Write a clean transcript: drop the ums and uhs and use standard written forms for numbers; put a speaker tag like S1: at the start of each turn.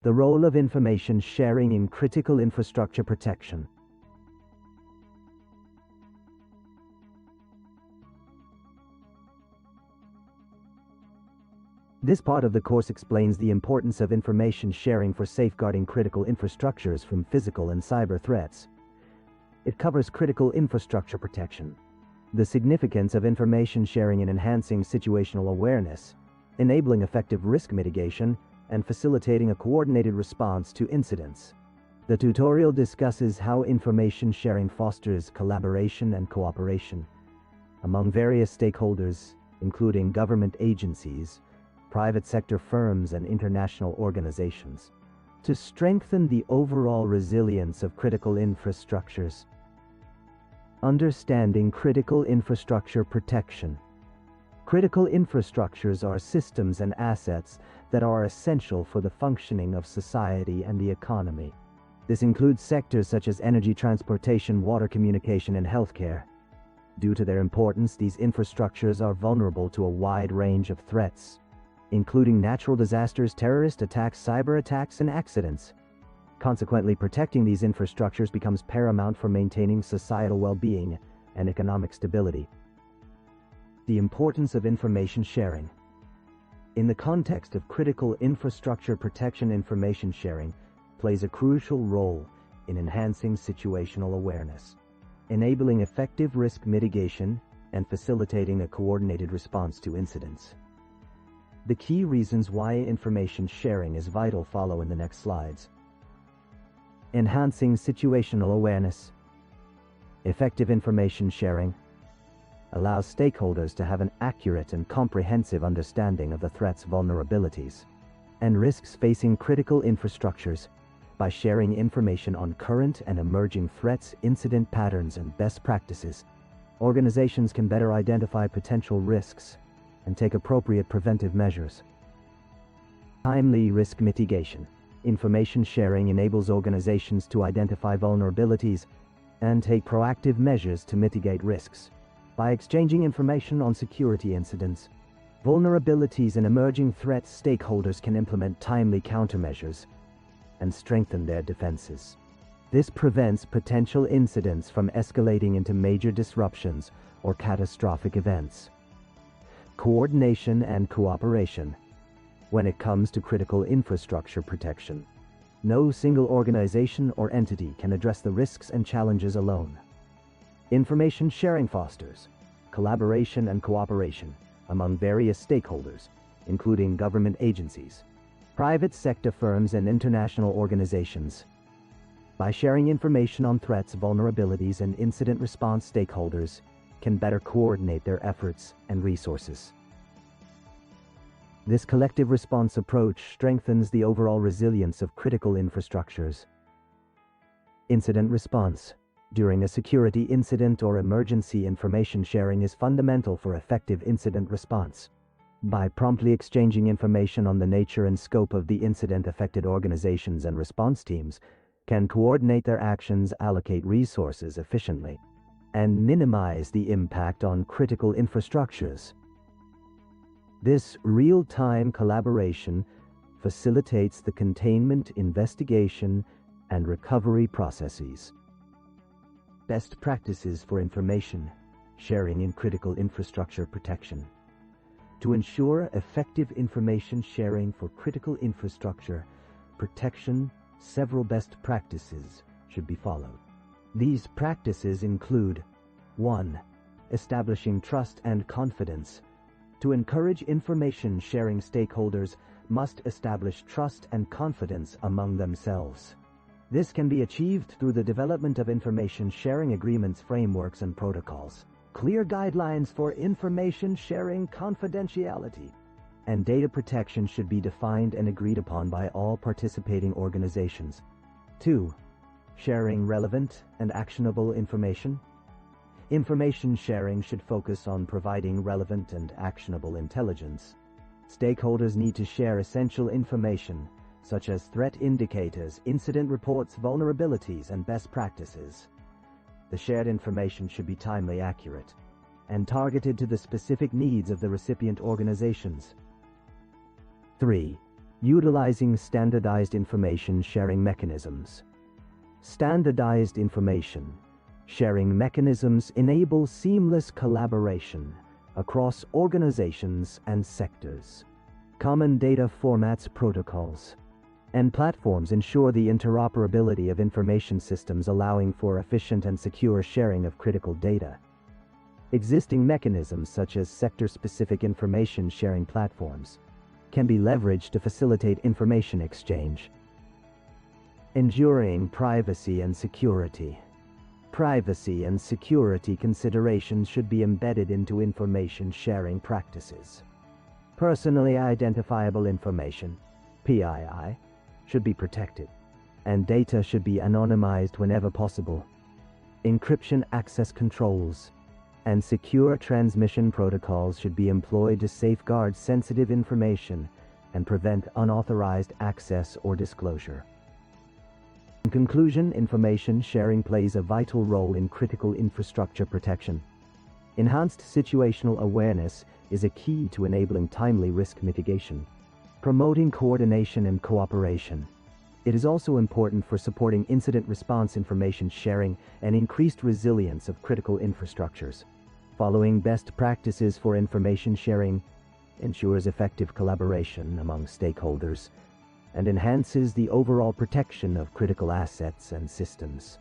S1: The role of information sharing in critical infrastructure protection. This part of the course explains the importance of information sharing for safeguarding critical infrastructures from physical and cyber threats. It covers critical infrastructure protection, the significance of information sharing in enhancing situational awareness, enabling effective risk mitigation, and facilitating a coordinated response to incidents. The tutorial discusses how information sharing fosters collaboration and cooperation among various stakeholders, including government agencies, private sector firms, and international organizations, to strengthen the overall resilience of critical infrastructures. Understanding critical infrastructure protection. Critical infrastructures are systems and assets that are essential for the functioning of society and the economy. This includes sectors such as energy, transportation, water, communication, and healthcare. Due to their importance, these infrastructures are vulnerable to a wide range of threats, including natural disasters, terrorist attacks, cyber attacks, and accidents. Consequently, protecting these infrastructures becomes paramount for maintaining societal well-being and economic stability. The importance of information sharing. In the context of critical infrastructure protection, information sharing plays a crucial role in enhancing situational awareness, enabling effective risk mitigation, and facilitating a coordinated response to incidents. The key reasons why information sharing is vital follow in the next slides. Enhancing situational awareness. Effective information sharing allows stakeholders to have an accurate and comprehensive understanding of the threats, vulnerabilities, and risks facing critical infrastructures. By sharing information on current and emerging threats, incident patterns, and best practices, organizations can better identify potential risks and take appropriate preventive measures. Timely risk mitigation. Information sharing enables organizations to identify vulnerabilities and take proactive measures to mitigate risks. By exchanging information on security incidents, vulnerabilities, and emerging threats, stakeholders can implement timely countermeasures and strengthen their defenses. This prevents potential incidents from escalating into major disruptions or catastrophic events. Coordination and cooperation. When it comes to critical infrastructure protection, no single organization or entity can address the risks and challenges alone. Information sharing fosters collaboration and cooperation among various stakeholders, including government agencies, private sector firms, and international organizations. By sharing information on threats, vulnerabilities, and incident response, stakeholders can better coordinate their efforts and resources. This collective response approach strengthens the overall resilience of critical infrastructures. Incident response. During a security incident or emergency, information sharing is fundamental for effective incident response. By promptly exchanging information on the nature and scope of the incident, affected organizations and response teams can coordinate their actions, allocate resources efficiently, and minimize the impact on critical infrastructures. This real-time collaboration facilitates the containment, investigation, and recovery processes. Best practices for information sharing in critical infrastructure protection. To ensure effective information sharing for critical infrastructure protection, several best practices should be followed. These practices include: 1. Establishing trust and confidence. To encourage information sharing, stakeholders must establish trust and confidence among themselves. This can be achieved through the development of information sharing agreements, frameworks, and protocols. Clear guidelines for information sharing, confidentiality, and data protection should be defined and agreed upon by all participating organizations. 2. Sharing relevant and actionable information. Information sharing should focus on providing relevant and actionable intelligence. Stakeholders need to share essential information such as threat indicators, incident reports, vulnerabilities, and best practices. The shared information should be timely, accurate, and targeted to the specific needs of the recipient organizations. 3. Utilizing standardized information sharing mechanisms. Standardized information sharing mechanisms enable seamless collaboration across organizations and sectors. Common data formats, protocols, and platforms ensure the interoperability of information systems, allowing for efficient and secure sharing of critical data. Existing mechanisms such as sector-specific information sharing platforms can be leveraged to facilitate information exchange. Ensuring privacy and security. Privacy and security considerations should be embedded into information sharing practices. Personally identifiable information, PII, should be protected, and data should be anonymized whenever possible. Encryption, access controls, and secure transmission protocols should be employed to safeguard sensitive information and prevent unauthorized access or disclosure. In conclusion, information sharing plays a vital role in critical infrastructure protection. Enhanced situational awareness is a key to enabling timely risk mitigation, promoting coordination and cooperation. It is also important for supporting incident response information sharing and increased resilience of critical infrastructures. Following best practices for information sharing ensures effective collaboration among stakeholders and enhances the overall protection of critical assets and systems.